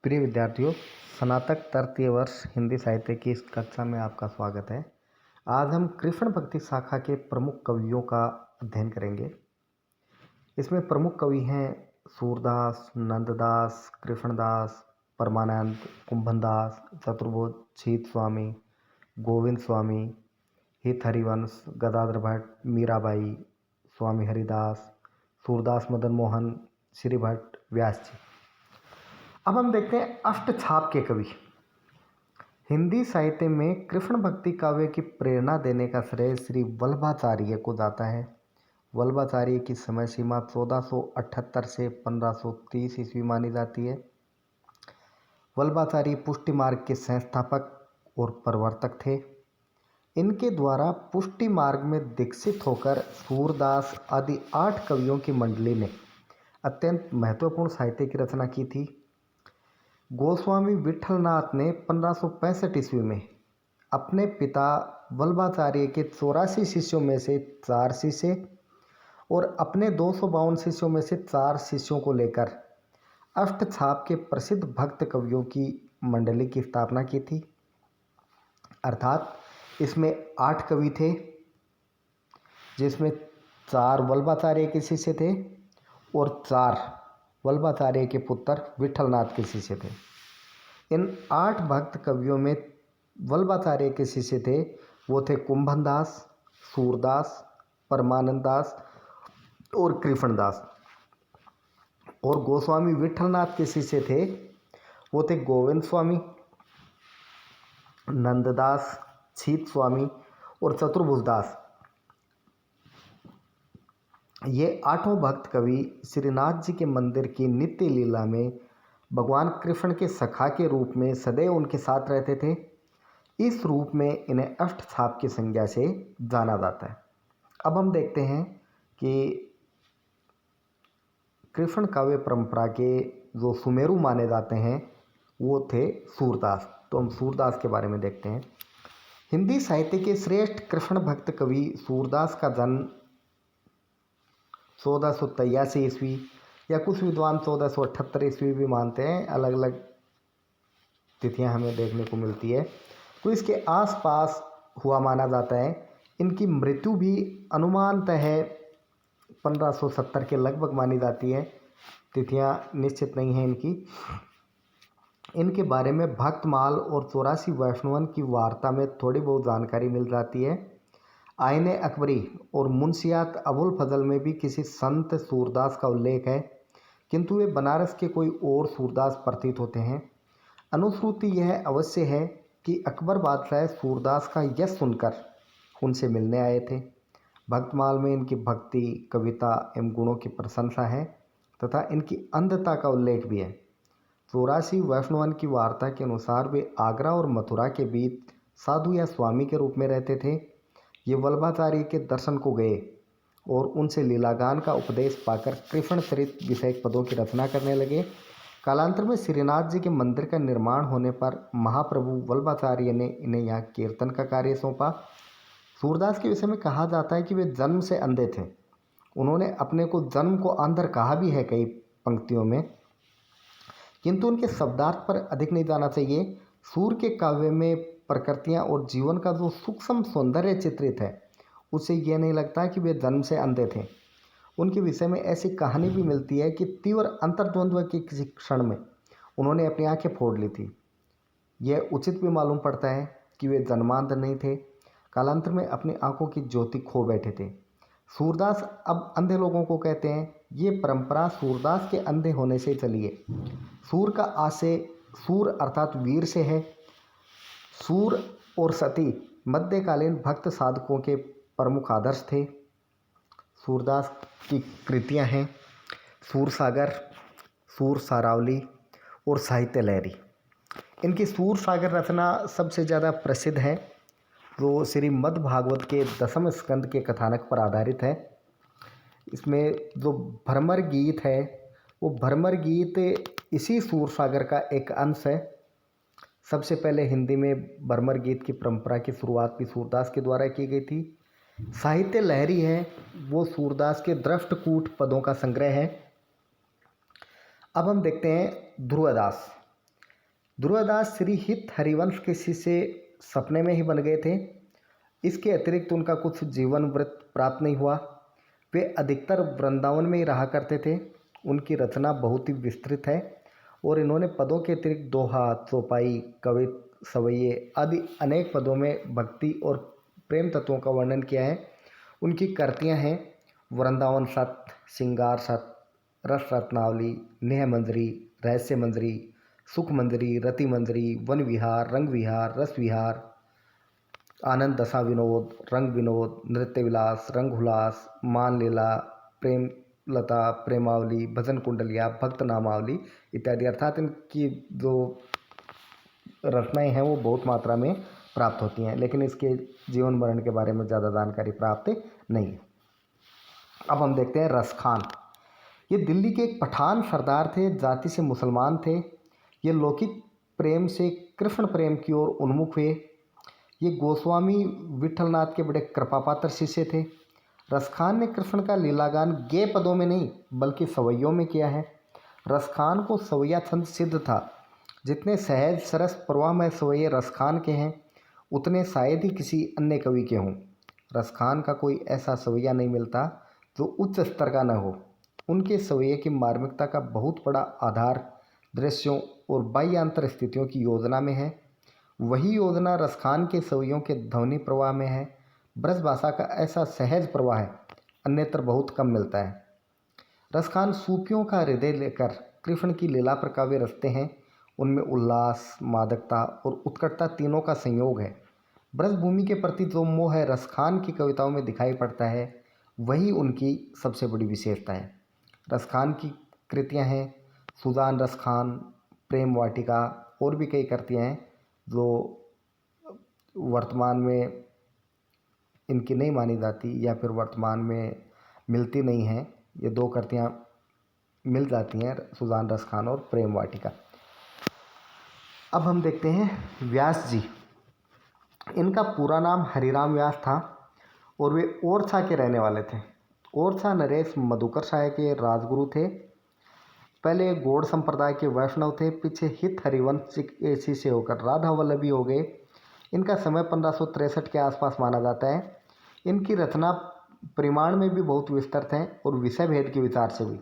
प्रिय विद्यार्थियों, स्नातक तृतीय वर्ष हिंदी साहित्य की इस कक्षा में आपका स्वागत है। आज हम कृष्ण भक्ति शाखा के प्रमुख कवियों का अध्ययन करेंगे। इसमें प्रमुख कवि हैं सूरदास, नंददास, कृष्णदास, परमानंद, कुंभनदास, चतुर्भुज, छीत स्वामी, गोविंद स्वामी, हित हरिवंश, गदाधर भट्ट, मीराबाई, स्वामी हरिदास, सूरदास मदन मोहन, श्री भट्ट, व्यास जी। अब हम देखते हैं अष्टछाप के कवि। हिंदी साहित्य में कृष्ण भक्ति काव्य की प्रेरणा देने का श्रेय श्री वल्लभाचार्य को जाता है। वल्लभाचार्य की समय सीमा 1478 से 1530 ईस्वी मानी जाती है। वल्लभाचार्य पुष्टि मार्ग के संस्थापक और प्रवर्तक थे। इनके द्वारा पुष्टि मार्ग में दीक्षित होकर सूरदास आदि 8 कवियों की मंडली ने अत्यंत महत्वपूर्ण साहित्य की रचना की थी। गोस्वामी विठलनाथ ने 1565 ईस्वी में अपने पिता वल्लभाचार्य के 84 शिष्यों में से 4 शिष्य और अपने 252 शिष्यों में से 4 शिष्यों को लेकर अष्टछाप के प्रसिद्ध भक्त कवियों की मंडली की स्थापना की थी। अर्थात इसमें 8 कवि थे, जिसमें 4 वल्लभाचार्य के शिष्य थे और 4 वल्लभाचार्य के पुत्र विठलनाथ के शिष्य थे। इन 8 भक्त कवियों में वल्लभाचार्य के शिष्य थे वो थे कुंभनदास, सूरदास, परमानंदास और कृष्णदास। और गोस्वामी विठलनाथ के शिष्य थे वो थे गोविंद स्वामी, नंददास, छीत स्वामी और चतुर्भुजदास। ये 8 भक्त कवि श्रीनाथ जी के मंदिर की नित्य लीला में भगवान कृष्ण के सखा के रूप में सदैव उनके साथ रहते थे। इस रूप में इन्हें अष्टछाप की संज्ञा से जाना जाता है। अब हम देखते हैं कि कृष्ण काव्य परंपरा के जो सुमेरु माने जाते हैं वो थे सूरदास। तो हम सूरदास के बारे में देखते हैं। हिंदी साहित्य के श्रेष्ठ कृष्ण भक्त कवि सूरदास का जन्म 1483 ईस्वी या कुछ विद्वान 1478 ईस्वी भी मानते हैं, अलग अलग तिथियां हमें देखने को मिलती है। तो इसके आसपास हुआ माना जाता है। इनकी मृत्यु भी अनुमानतः 1570 के लगभग मानी जाती है। तिथियां निश्चित नहीं हैं इनकी। इनके बारे में भक्तमाल और 84 वैष्णवन की वार्ता में थोड़ी बहुत जानकारी मिल जाती है। आईने अकबरी और मुंशियात अबुल फजल में भी किसी संत सूरदास का उल्लेख है, किंतु वे बनारस के कोई और सूरदास प्रतीत होते हैं। अनुश्रुति यह अवश्य है कि अकबर बादशाह सूरदास का यश सुनकर उनसे मिलने आए थे। भक्तमाल में इनकी भक्ति, कविता एवं गुणों की प्रशंसा है तथा इनकी अंधता का उल्लेख भी है। 84 वैष्णवन की वार्ता के अनुसार वे आगरा और मथुरा के बीच साधु या स्वामी के रूप में रहते थे। ये वल्लभाचार्य के दर्शन को गए और उनसे लीलागान का उपदेश पाकर कृष्ण चरित विषयक पदों की रचना करने लगे। कालांतर में श्रीनाथ जी के मंदिर का निर्माण होने पर महाप्रभु वल्लभाचार्य ने इन्हें यहाँ कीर्तन का कार्य सौंपा। सूरदास के विषय में कहा जाता है कि वे जन्म से अंधे थे। उन्होंने अपने को जन्म को अंधर कहा भी है कई पंक्तियों में, किंतु उनके शब्दार्थ पर अधिक नहीं जाना चाहिए। सूर के काव्य में प्रकृतियाँ और जीवन का जो सूक्ष्म सौंदर्य चित्रित है उससे यह नहीं लगता कि वे जन्म से अंधे थे। उनके विषय में ऐसी कहानी भी मिलती है कि तीव्र अंतर्द्वंद्व के किसी क्षण में उन्होंने अपनी आंखें फोड़ ली थी। यह उचित भी मालूम पड़ता है कि वे जन्मांध नहीं थे, कालांतर में अपनी आंखों की ज्योति खो बैठे थे। सूरदास अब अंधे लोगों को कहते हैं। ये परंपरा सूरदास के अंधे होने से चली है। सूर का आशय सूर अर्थात वीर से है। सूर और सती मध्यकालीन भक्त साधकों के प्रमुख आदर्श थे। सूरदास की कृतियां हैं सूर सागर, सूर सारावली और साहित्य लहरी। इनकी सूर सागर रचना सबसे ज़्यादा प्रसिद्ध है, जो श्रीमद् भागवत के 10वें स्कंद के कथानक पर आधारित है। इसमें जो भ्रमर गीत है वो भ्रमर गीत इसी सूर सागर का एक अंश है। सबसे पहले हिंदी में भ्रमर गीत की परंपरा की शुरुआत भी सूरदास के द्वारा की गई थी। साहित्य लहरी है वो सूरदास के दृष्टकूट पदों का संग्रह है। अब हम देखते हैं ध्रुवदास। दुर्गादास श्री हित हरिवंश के शिष्य सपने में ही बन गए थे। इसके अतिरिक्त उनका कुछ जीवन व्रत प्राप्त नहीं हुआ। वे अधिकतर वृंदावन में ही रहा करते थे। उनकी रचना बहुत ही विस्तृत है और इन्होंने पदों के अतिरिक्त दोहा, चौपाई, कवित, सवैये आदि अनेक पदों में भक्ति और प्रेम तत्वों का वर्णन किया है। उनकी कृतियाँ हैं वृंदावन सत, श्रृंगार सत, रस रत्नावली, नेह मंजरी, रहस्य मंजरी, सुख मंजरी, रति मंजरी, वन विहार, रंग विहार, रस विहार, आनंद दशा विनोद, रंग विनोद, नृत्य विलास, रंग हुलास, मान लीला, प्रेम लता, प्रेमावली, भजन कुंडलिया, भक्त नामावली इत्यादि। अर्थात इनकी जो रचनाएं हैं वो बहुत मात्रा में प्राप्त होती हैं, लेकिन इसके जीवन वर्णन के बारे में ज़्यादा जानकारी प्राप्त नहीं है। अब हम देखते हैं रस खान। ये दिल्ली के एक पठान सरदार थे, जाति से मुसलमान थे। ये लौकिक प्रेम से कृष्ण प्रेम की ओर उन्मुख हुए। ये गोस्वामी विठलनाथ के बड़े कृपापात्र शिष्य थे। रसखान ने कृष्ण का लीलागान गेय पदों में नहीं बल्कि सवैयों में किया है। रसखान को सवैया छंद सिद्ध था। जितने सहज सरस प्रवाहमय सवैये रसखान के हैं उतने शायद ही किसी अन्य कवि के हों। रसखान का कोई ऐसा सवैया नहीं मिलता जो उच्च स्तर का न हो। उनके सवैये की मार्मिकता का बहुत बड़ा आधार दृश्यों और बाह्यांतर स्थितियों की योजना में है। वही योजना रसखान के सवैयों के ध्वनि प्रवाह में है। ब्रज भाषा का ऐसा सहज प्रवाह है अन्यत्र बहुत कम मिलता है। रसखान सूफियों का हृदय लेकर कृष्ण की लीला पर काव्य रचते हैं। उनमें उल्लास, मादकता और उत्कटता तीनों का संयोग है। ब्रजभूमि के प्रति जो मोह है रसखान की कविताओं में दिखाई पड़ता है, वही उनकी सबसे बड़ी विशेषता है। रसखान की कृतियाँ हैं सुजान रसखान, प्रेम वाटिका और भी कई कृतियाँ हैं जो वर्तमान में इनकी नहीं मानी जाती या फिर वर्तमान में मिलती नहीं हैं। ये दो कृतियाँ मिल जाती हैं, सुजान रसखान और प्रेम वाटिका। अब हम देखते हैं व्यास जी। इनका पूरा नाम हरिराम व्यास था और वे ओरछा के रहने वाले थे। ओरछा नरेश मधुकर शाह के राजगुरु थे। पहले गौड़ संप्रदाय के वैष्णव थे, पीछे हित हरिवंश के शिष्य होकर राधा वल्लभी हो गए। इनका समय 1563 के आसपास माना जाता है। इनकी रचना परिमाण में भी बहुत विस्तृत है और विषय भेद के विचार से भी।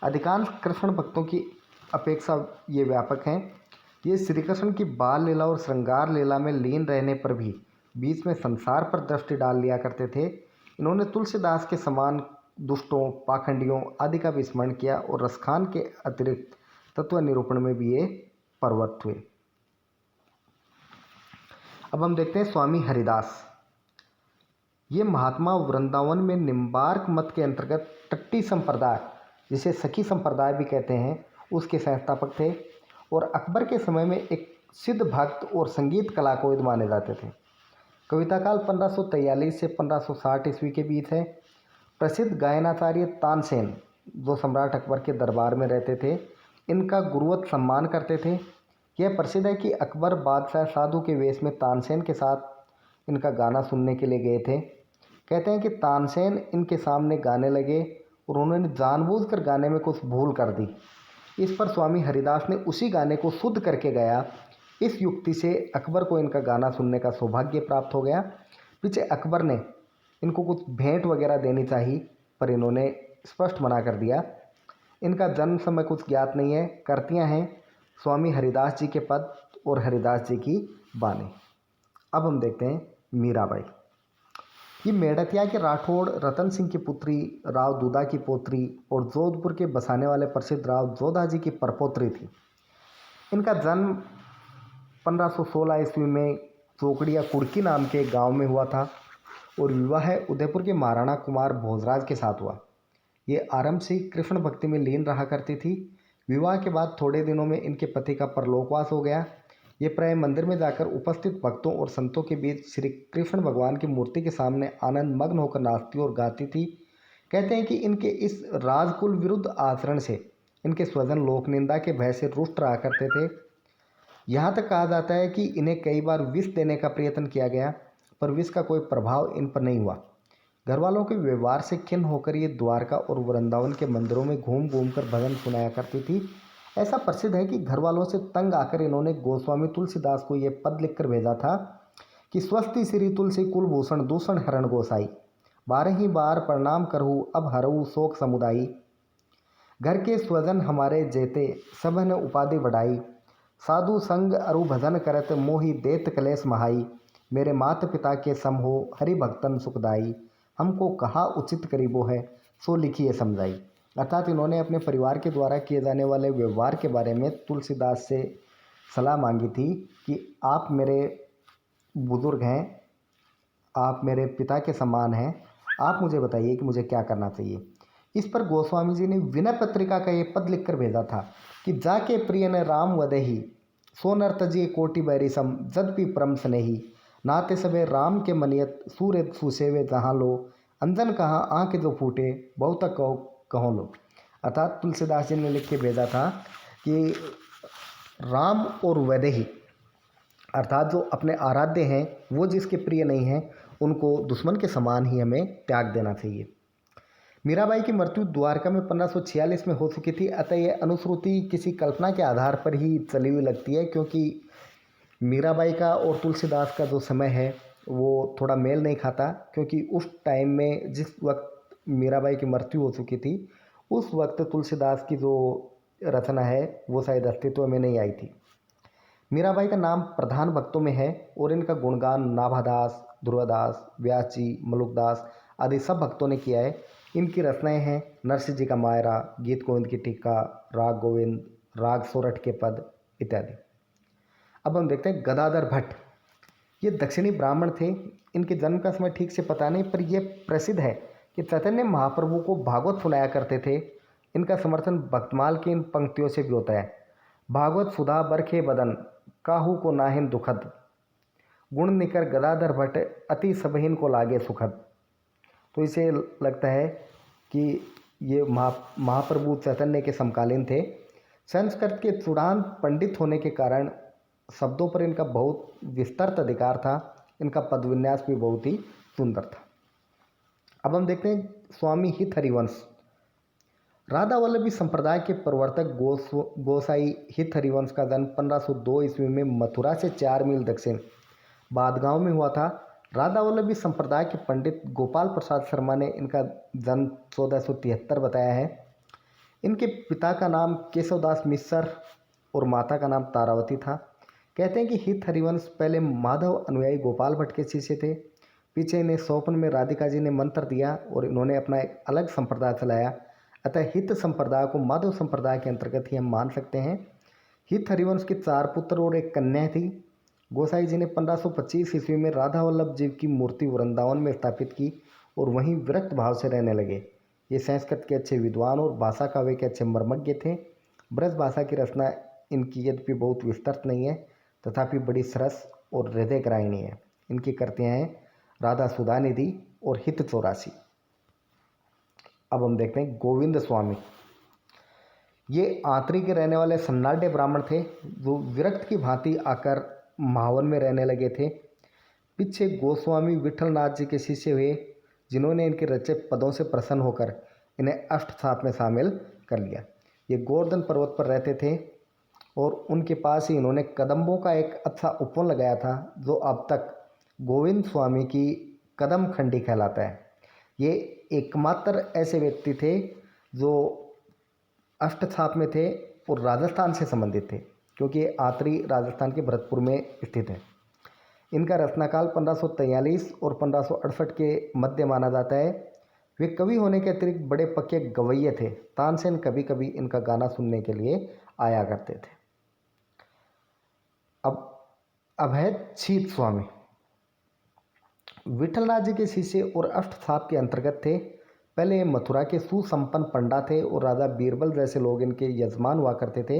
अधिकांश कृष्ण भक्तों की अपेक्षा ये व्यापक हैं। ये श्री कृष्ण की बाल लीला और श्रृंगार लीला में लीन रहने पर भी बीच में संसार पर दृष्टि डाल लिया करते थे। इन्होंने तुलसीदास के समान दुष्टों, पाखंडियों आदि का भी स्मरण किया और रसखान के अतिरिक्त तत्व निरूपण में भी ये प्रवृत्त हुए। अब हम देखते हैं स्वामी हरिदास। ये महात्मा वृंदावन में निम्बार्क मत के अंतर्गत टट्टी संप्रदाय, जिसे सखी संप्रदाय भी कहते हैं, उसके संस्थापक थे और अकबर के समय में एक सिद्ध भक्त और संगीत कलाकोविद माने जाते थे। कविता काल 1543 से 1560 ईस्वी के बीच है। प्रसिद्ध गायनाचार्य तानसेन, जो सम्राट अकबर के दरबार में रहते थे, इनका गुरुवत सम्मान करते थे। यह प्रसिद्ध है कि अकबर बादशाह साधु के वेश में तानसेन के साथ इनका गाना सुनने के लिए गए थे। कहते हैं कि तानसेन इनके सामने गाने लगे और उन्होंने जानबूझकर गाने में कुछ भूल कर दी। इस पर स्वामी हरिदास ने उसी गाने को शुद्ध करके गाया। इस युक्ति से अकबर को इनका गाना सुनने का सौभाग्य प्राप्त हो गया। पीछे अकबर ने इनको कुछ भेंट वगैरह देनी चाहिए, पर इन्होंने स्पष्ट मना कर दिया। इनका जन्म समय कुछ ज्ञात नहीं है। कृतियाँ हैं स्वामी हरिदास जी के पद और हरिदास जी की बानी। अब हम देखते हैं मीराबाई। ये मेड़तिया के राठौड़ रतन सिंह की पुत्री, राव दूधा की पोत्री और जोधपुर के बसाने वाले प्रसिद्ध राव जोधा जी की परपोत्री थी। इनका जन्म 1516 ईस्वी में चौकड़िया कुड़की नाम के गांव में हुआ था और विवाह उदयपुर के महाराणा कुमार भोजराज के साथ हुआ। ये आरंभ से ही कृष्ण भक्ति में लीन रहा करती थी। विवाह के बाद थोड़े दिनों में इनके पति का परलोकवास हो गया। ये प्राय मंदिर में जाकर उपस्थित भक्तों और संतों के बीच श्री कृष्ण भगवान की मूर्ति के सामने आनंद मग्न होकर नाचती और गाती थी। कहते हैं कि इनके इस राजकुल विरुद्ध आचरण से इनके स्वजन लोक निंदा के भय से रुष्ट रहा करते थे। यहाँ तक कहा जाता है कि इन्हें कई बार विष देने का प्रयत्न किया गया, पर विष का कोई प्रभाव इन पर नहीं हुआ। घर वालों के व्यवहार से खिन्न होकर ये द्वारका और वृंदावन के मंदिरों में घूम घूम कर भजन सुनाया करती थी। ऐसा प्रसिद्ध है कि घर वालों से तंग आकर इन्होंने गोस्वामी तुलसीदास को ये पद लिखकर भेजा था कि स्वस्ति श्री तुलसी कुलभूषण दूषण हरण गोसाई, 12 बार प्रणाम करहु अब हरऊ शोक समुदायी। घर के स्वजन हमारे जेते सबन उपाधि बढ़ाई, साधु संग अरु भजन करत मोहि देत कलेश महाई। मेरे मात पिता के सम हो हरि भक्तन सुखदाई, हमको कहा उचित करीबो है सो लिखिए समझाई। अर्थात इन्होंने अपने परिवार के द्वारा किए जाने वाले व्यवहार के बारे में तुलसीदास से सलाह मांगी थी कि आप मेरे बुजुर्ग हैं, आप मेरे पिता के समान हैं, आप मुझे बताइए कि मुझे क्या करना चाहिए। इस पर गोस्वामी जी ने विनय पत्रिका का ये पद लिखकर भेजा था कि जाके प्रिय ने राम वदही, सोनर तजिए कोटि बैरी सम जदपि परम स्नेही। नाते सबे राम के मनियत सूर्य सुसेवे जहाँ लो, अंजन कहाँ आँख जो फूटे बहुत कहो कहो लो। अर्थात तुलसीदास जी ने लिख के भेजा था कि राम और वैदेही अर्थात जो अपने आराध्य हैं वो जिसके प्रिय नहीं हैं उनको दुश्मन के समान ही हमें त्याग देना चाहिए। मीराबाई की मृत्यु द्वारका में 1546 में हो चुकी थी, अतः यह अनुश्रुति किसी कल्पना के आधार पर ही चली हुई लगती है, क्योंकि मीराबाई का और तुलसीदास का जो समय है वो थोड़ा मेल नहीं खाता। क्योंकि उस टाइम में जिस वक्त मीराबाई की मृत्यु हो चुकी थी उस वक्त तुलसीदास की जो रचना है वो शायद अस्तित्व में नहीं आई थी। मीराबाई का नाम प्रधान भक्तों में है और इनका गुणगान नाभादास, दुर्गादास, व्यास जी, मलुकदास आदि सब भक्तों ने किया है। इनकी रचनाएं हैं नरसिंह जी का मायरा, गीत गोविंद की टीका, राग गोविंद, राग सोरठ के पद इत्यादि। अब हम देखते हैं गदाधर भट्ट। ये दक्षिणी ब्राह्मण थे। इनके जन्म का समय ठीक से पता नहीं, पर यह प्रसिद्ध है कि चैतन्य महाप्रभु को भागवत सुनाया करते थे। इनका समर्थन भक्तमाल की इन पंक्तियों से भी होता है। भागवत सुधा बरखे बदन, काहू को नाहिन दुखद, गुण निकर गदाधर भट्ट, अति सबहीन को लागे सुखद। तो इसे लगता है कि ये महाप्रभु चैतन्य के समकालीन थे। संस्कृत के चूड़ान पंडित होने के कारण शब्दों पर इनका बहुत विस्तृत अधिकार था। इनका पद विन्यास भी बहुत ही सुंदर था। अब हम देखते हैं स्वामी हित हरिवंश। राधा वल्लभी संप्रदाय के प्रवर्तक गोसाई हित हरिवंश का जन्म 1502 ईस्वी में मथुरा से 4 मील दक्षिण बादगांव में हुआ था। राधा वल्लभी संप्रदाय के पंडित गोपाल प्रसाद शर्मा ने इनका जन्म 1473 बताया है। इनके पिता का नाम केशवदास मिश्र और माता का नाम तारावती था। कहते हैं कि हित हरिवंश पहले माधव अनुयायी गोपाल भट्ट के शिष्य थे। पीछे इन्हें स्वप्न में राधिका जी ने मंत्र दिया और इन्होंने अपना एक अलग संप्रदाय चलाया। अतः हित संप्रदाय को माधव संप्रदाय के अंतर्गत ही हम मान सकते हैं। हित हरिवंश के 4 पुत्र और एक कन्या थी। गोसाई जी ने 1525 ईस्वी में राधा वल्लभ जी की मूर्ति वृंदावन में स्थापित की और वहीं विरक्त भाव से रहने लगे। ये संस्कृत के अच्छे विद्वान और भाषा काव्य के अच्छे मर्मज्ञ थे। ब्रज भाषा की रचना इनकी यद्यपि बहुत विस्तृत नहीं है तथापि बड़ी सरस और हृदय ग्राहिणी है। इनकी कृतियाँ हैं राधा सुधानिधि और हित 84। अब हम देखते हैं गोविंद स्वामी। ये आंतरी के रहने वाले सन्नाटे ब्राह्मण थे जो विरक्त की भांति आकर महावन में रहने लगे थे। पीछे गोस्वामी विठलनाथ जी के शिष्य हुए जिन्होंने इनके रचे पदों से प्रसन्न होकर इन्हें अष्टसाप में शामिल कर लिया। ये गोवर्धन पर्वत पर रहते थे और उनके पास ही इन्होंने कदम्बों का एक अच्छा उपवन लगाया था जो अब तक गोविंद स्वामी की कदम खंडी कहलाता है। ये एकमात्र ऐसे व्यक्ति थे जो अष्टसाप में थे और राजस्थान से संबंधित थे, क्योंकि ये आतरी राजस्थान के भरतपुर में स्थित है। इनका रचनाकाल 1543 और 1568 के मध्य माना जाता है। वे कवि होने के अतिरिक्त बड़े पक्के गवैये थे। तानसेन कभी कभी इनका गाना सुनने के लिए आया करते थे। अब है छीत स्वामी। विठलनाथ जी के शिष्य और अष्टसाप के अंतर्गत थे। पहले मथुरा के सुसंपन्न पंडा थे और राजा बीरबल जैसे लोग इनके यजमान हुआ करते थे।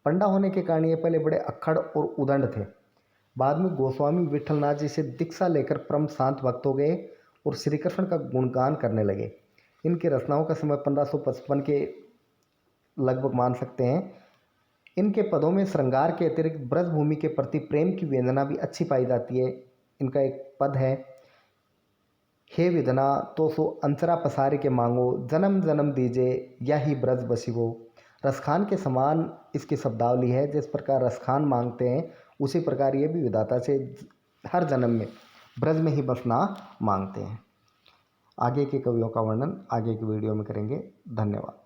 पंडा होने के कारण ये पहले बड़े अक्खड़ और उदंड थे। बाद में गोस्वामी विठलनाथ जी से दीक्षा लेकर परम शांत भक्त हो गए और श्री कृष्ण का गुणगान करने लगे। इनकी रचनाओं का समय 1555 के लगभग मान सकते हैं। इनके पदों में श्रृंगार के अतिरिक्त ब्रजभूमि के प्रति प्रेम की वेदना भी अच्छी पाई जाती है। इनका एक पद है, हे विधना तो सो अंतरा पसारी के मांगो, जन्म जन्म दीजे या ही ब्रज बसिवो, रसखान के समान इसकी शब्दावली है। जिस प्रकार रसखान मांगते हैं उसी प्रकार ये भी विधाता से हर जन्म में ब्रज में ही बसना मांगते हैं। आगे के कवियों का वर्णन आगे की वीडियो में करेंगे। धन्यवाद।